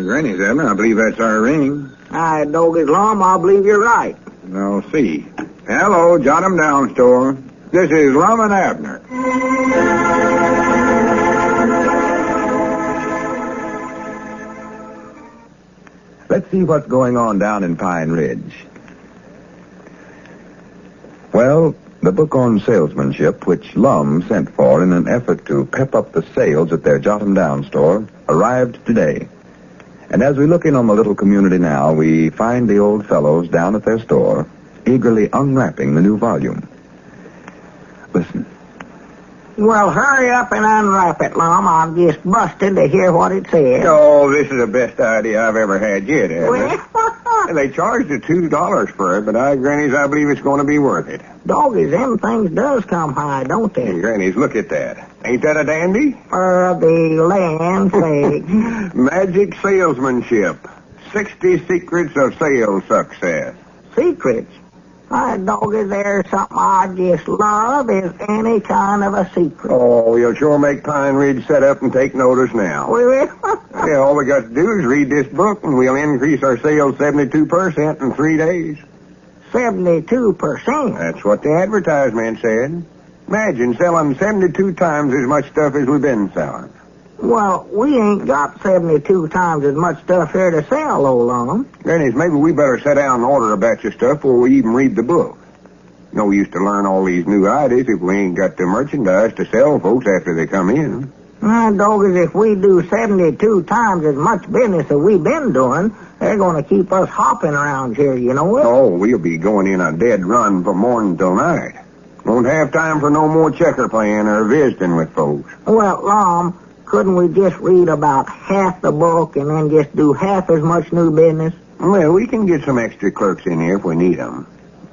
Granny's, Abner. I believe that's our ring. I dog it, Lum. I believe you're right. I'll see. Hello, Jot'em Down store. This is Lum and Abner. Let's see what's going on down in Pine Ridge. Well, the book on salesmanship, which Lum sent for in an effort to pep up the sales at their Jot'em Down store, arrived today. And as we look in on the little community now, we find the old fellows down at their store, eagerly unwrapping the new volume. Listen. Well, hurry up and unwrap it, Lum. I'm just busted to hear what it says. Oh, this is the best idea I've ever had yet, Abner. Well, They charged us $2 for it, but Granny's, I believe it's going to be worth it. doggies, them things does come high, don't they? Hey, Granny's, look at that. Ain't that a dandy? For the land's sake. Magic salesmanship. 60 secrets of sales success. Secrets? Doggies, there's something I just love is any kind of a secret. Oh, you'll sure make Pine Ridge set up and take notice now. Yeah, all we got to do is read this book, and we'll increase our sales 72% in 3 days. 72%? That's what the advertisement said. Imagine selling 72 times as much stuff as we've been selling. Well, we ain't got 72 times as much stuff here to sell, old Lum. Granny's, maybe we better sit down and order a batch of stuff before we even read the book. No use to learn all these new ideas if we ain't got the merchandise to sell folks after they come in. Doggies, if we do 72 times as much business as we've been doing, they're going to keep us hopping around here, you know it? Oh, we'll be going in a dead run from morning till night. Won't have time for no more checker playing or visiting with folks. Well, Lum, couldn't we just read about half the book and then just do half as much new business? Well, we can get some extra clerks in here if we need them.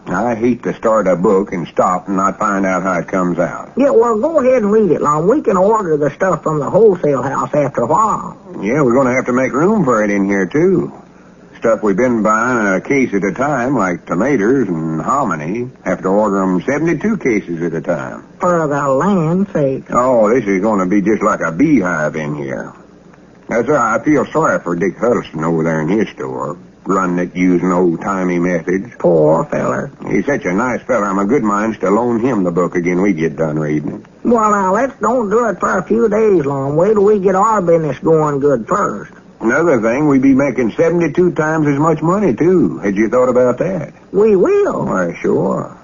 I hate to start a book and stop and not find out how it comes out. Yeah, well, go ahead and read it, Lum. We can order the stuff from the wholesale house after a while. Yeah, we're going to have to make room for it in here, too. Stuff we've been buying a case at a time, like tomatoes and hominy. Have to order them 72 cases at a time. For the land's sake. Oh, this is going to be just like a beehive in here. That's why I feel sorry for Dick Huddleston over there in his store, running it using old-timey methods. Poor feller. He's such a nice fella. I'm a good mind to loan him the book again we get done reading it. Well, now, let's don't do it for a few days, Lum. Wait till we get our business going good first. Another thing, we'd be making 72 times as much money, too. Had you thought about that? We will. Why, sure.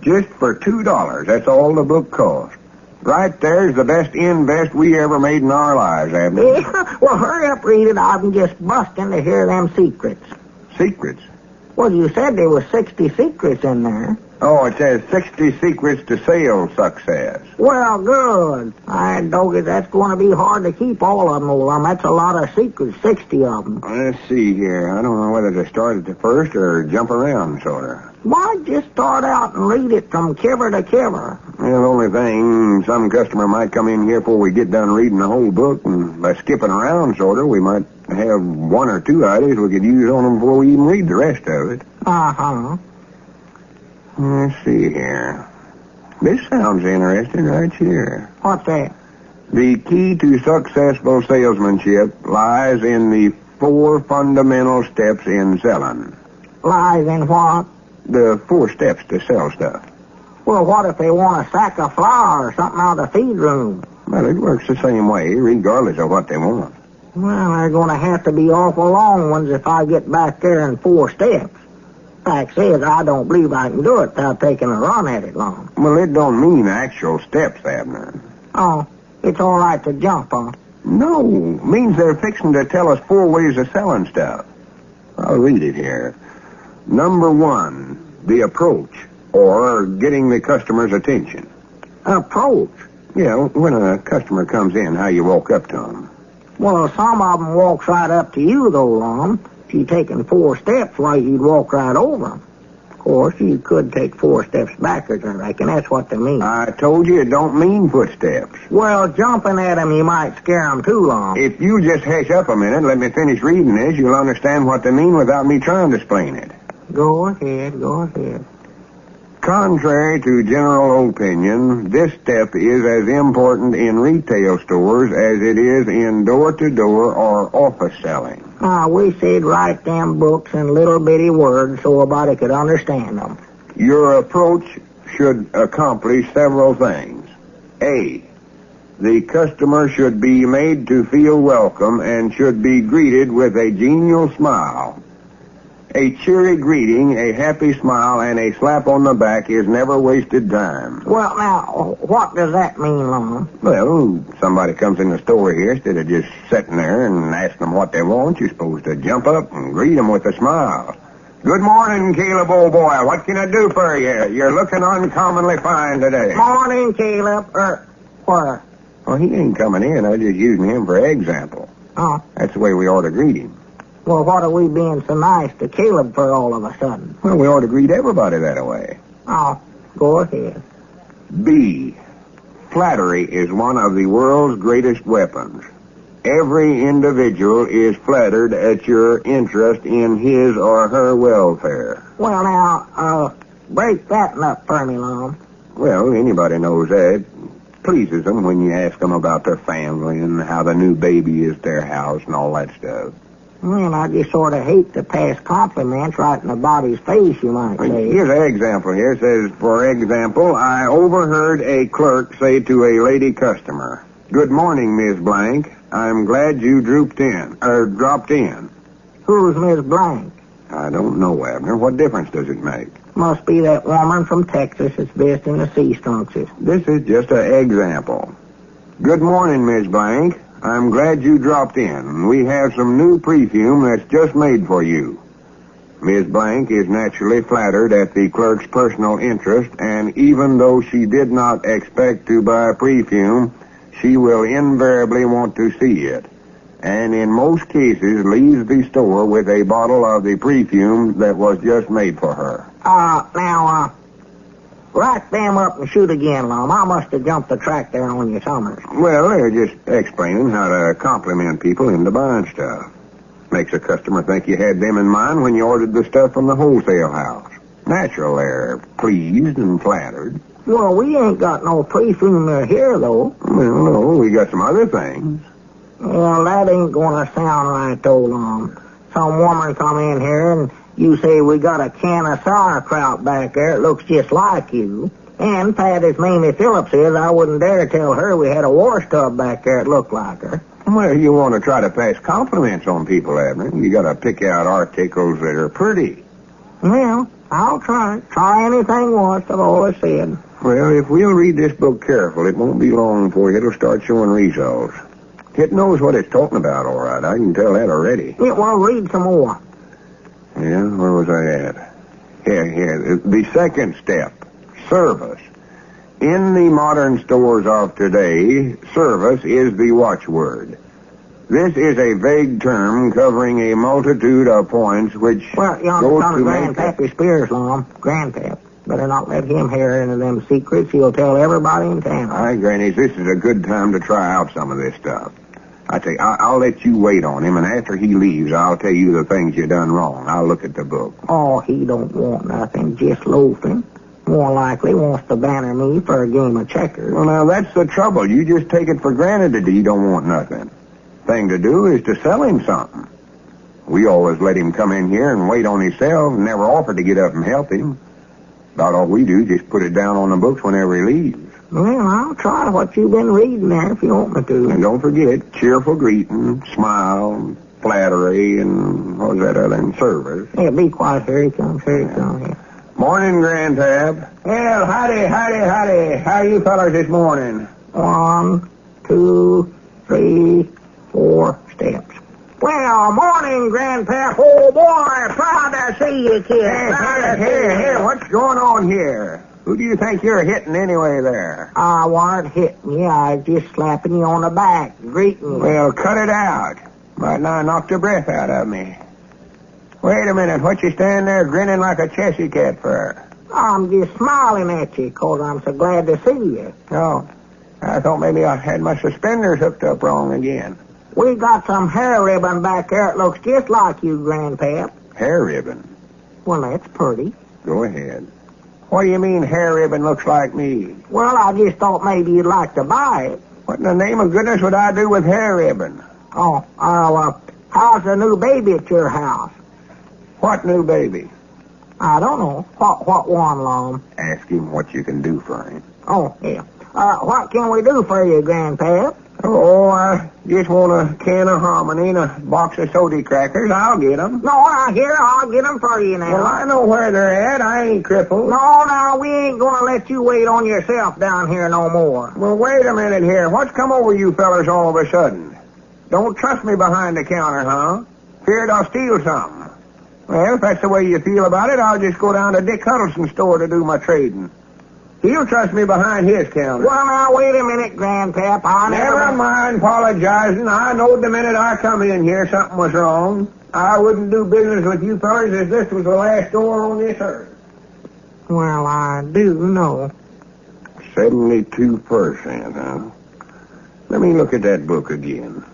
Just for $2, that's all the book cost. Right there's the best invest we ever made in our lives, Abner. Yeah, well, hurry up, read it. I'm just busting to hear them secrets. Secrets? Well, you said there was 60 secrets in there. Oh, it says 60 secrets to sales success. Well, good. Doggy, that's going to be hard to keep all of them, old Lum. That's a lot of secrets, 60 of them. Let's see here. I don't know whether to start at the first or jump around, sort of. Why, just start out and read it from cover to cover. Well, the only thing, some customer might come in here before we get done reading the whole book, and by skipping around, sort of, we might have 1 or 2 ideas we could use on them before we even read the rest of it. Uh-huh. Let's see here. This sounds interesting right here. What's that? The key to successful salesmanship lies in the 4 fundamental steps in selling. Lies in what? The 4 steps to sell stuff. Well, what if they want a sack of flour or something out of the feed room? Well, it works the same way, regardless of what they want. Well, they're going to have to be awful long ones if I get back there in 4 steps. Fact is, I don't believe I can do it without taking a run at it long. Well, it don't mean actual steps, Abner. Oh, it's all right to jump, huh? No, means they're fixing to tell us 4 ways of selling stuff. I'll read it here. Number 1, the approach, or getting the customer's attention. Approach? Yeah, when a customer comes in, how you walk up to them. Well, some of them walks right up to you, though, Lum. If you'd taken 4 steps, why, you'd walk right over them. Of course, you could take 4 steps backwards, I reckon. That's what they mean. I told you it don't mean footsteps. Well, jumping at them, you might scare them too long. If you just hush up a minute and let me finish reading this, you'll understand what they mean without me trying to explain it. Go ahead, go ahead. Contrary to general opinion, this step is as important in retail stores as it is in door-to-door or office selling. We said write them books in little bitty words so everybody could understand them. Your approach should accomplish several things. A, the customer should be made to feel welcome and should be greeted with a genial smile. A cheery greeting, a happy smile, and a slap on the back is never wasted time. Well, now, what does that mean, Lum? Well, somebody comes in the store here, instead of just sitting there and asking them what they want, you're supposed to jump up and greet them with a smile. Good morning, Caleb, old boy. What can I do for you? You're looking uncommonly fine today. Morning, Caleb. Where? Well, he ain't coming in. I'm just using him for example. Oh. That's the way we ought to greet him. Well, what are we being so nice to Caleb for all of a sudden? Well, we ought to greet everybody that way. Oh, go ahead. B, flattery is one of the world's greatest weapons. Every individual is flattered at your interest in his or her welfare. Well, now, break that up for me, Lum. Well, anybody knows that. It pleases them when you ask them about their family and how the new baby is at their house and all that stuff. Well, I just sort of hate to pass compliments right in a body's face, you might say. Here's an example here. It says, for example, I overheard a clerk say to a lady customer, "Good morning, Miss Blank. I'm glad you dropped in. Who's Miss Blank? I don't know, Abner. What difference does it make? Must be that woman from Texas that's based in the sea structures. This is just an example. Good morning, Miss Blank. I'm glad you dropped in. We have some new perfume that's just made for you. Miss Blank is naturally flattered at the clerk's personal interest, and even though she did not expect to buy perfume, she will invariably want to see it, and in most cases leaves the store with a bottle of the perfume that was just made for her. Now, write them up and shoot again, Lum. I must have jumped the track there on you, Summers. Well, they're just explaining how to compliment people into buying stuff. Makes a customer think you had them in mind when you ordered the stuff from the wholesale house. Natural, they're pleased and flattered. Well, we ain't got no perfume here, though. Well, no, we got some other things. Well, that ain't gonna sound right, though, Lum. Some woman come in here and you say we got a can of sauerkraut back there. It looks just like you. And Pat, as Mamie Phillips is, I wouldn't dare tell her we had a wash tub back there that looked like her. Well, you want to try to pass compliments on people, Abner. You got to pick out articles that are pretty. Well, I'll try. Try anything once, I've always said. Well, if we'll read this book careful, it won't be long before it'll start showing results. It knows what it's talking about, all right. I can tell that already. Yeah, well, read some more. Yeah, where was I at? Here. The second step, service. In the modern stores of today, service is the watchword. This is a vague term covering a multitude of points which Well, you goes understand to make... Grandpappy Spears, Lum. Grandpap. Better not let him hear any of them secrets. He'll tell everybody in town. All right, Grannies, this is a good time to try out some of this stuff. I tell you, I'll let you wait on him, and after he leaves, I'll tell you the things you done wrong. I'll look at the book. Oh, he don't want nothing, just loafing. More likely wants to banner me for a game of checkers. Well, now, that's the trouble. You just take it for granted that he don't want nothing. Thing to do is to sell him something. We always let him come in here and wait on himself and never offer to get up and help him. About all we do is just put it down on the books whenever he leaves. Well, I'll try what you've been reading there if you want me to. And don't forget, cheerful greeting, smile, flattery, and what was that other thing? Service. Yeah, be quiet. Here he comes. Here he comes. Here. Morning, Grandtab. Well, howdy. How you fellas this morning? 1, 2, 3, 4 steps. Well, morning, Grandpa. Oh, boy, proud to see you, kid. Here, what's going on here? Who do you think you're hitting anyway there? I weren't hitting you. I was just slapping you on the back, greeting you. Well, cut it out. Might not knock the breath out of me. Wait a minute. What you stand there grinning like a Cheshire cat for? I'm just smiling at you, 'cause I'm so glad to see you. Oh, I thought maybe I had my suspenders hooked up wrong again. We got some hair ribbon back there that looks just like you, Grandpap. Hair ribbon? Well, that's pretty. Go ahead. What do you mean hair ribbon looks like me? Well, I just thought maybe you'd like to buy it. What in the name of goodness would I do with hair ribbon? How's the new baby at your house? What new baby? I don't know. What one, Lum? Ask him what you can do for him. Oh, yeah. What can we do for you, Grandpap? Oh, I just want a can of hominy and a box of soda crackers. I'll get 'em. No, I'll get 'em for you now. Well, I know where they're at. I ain't crippled. No, we ain't gonna let you wait on yourself down here no more. Well, wait a minute here. What's come over you fellers all of a sudden? Don't trust me behind the counter, huh? Feared I'll steal something. Well, if that's the way you feel about it, I'll just go down to Dick Huddleston's store to do my trading. He'll trust me behind his counter. Well, now, wait a minute, Grandpap. Never mind apologizing. I knowed the minute I come in here something was wrong. I wouldn't do business with you fellas if this was the last door on this earth. Well, I do know. 72%, huh? Let me look at that book again.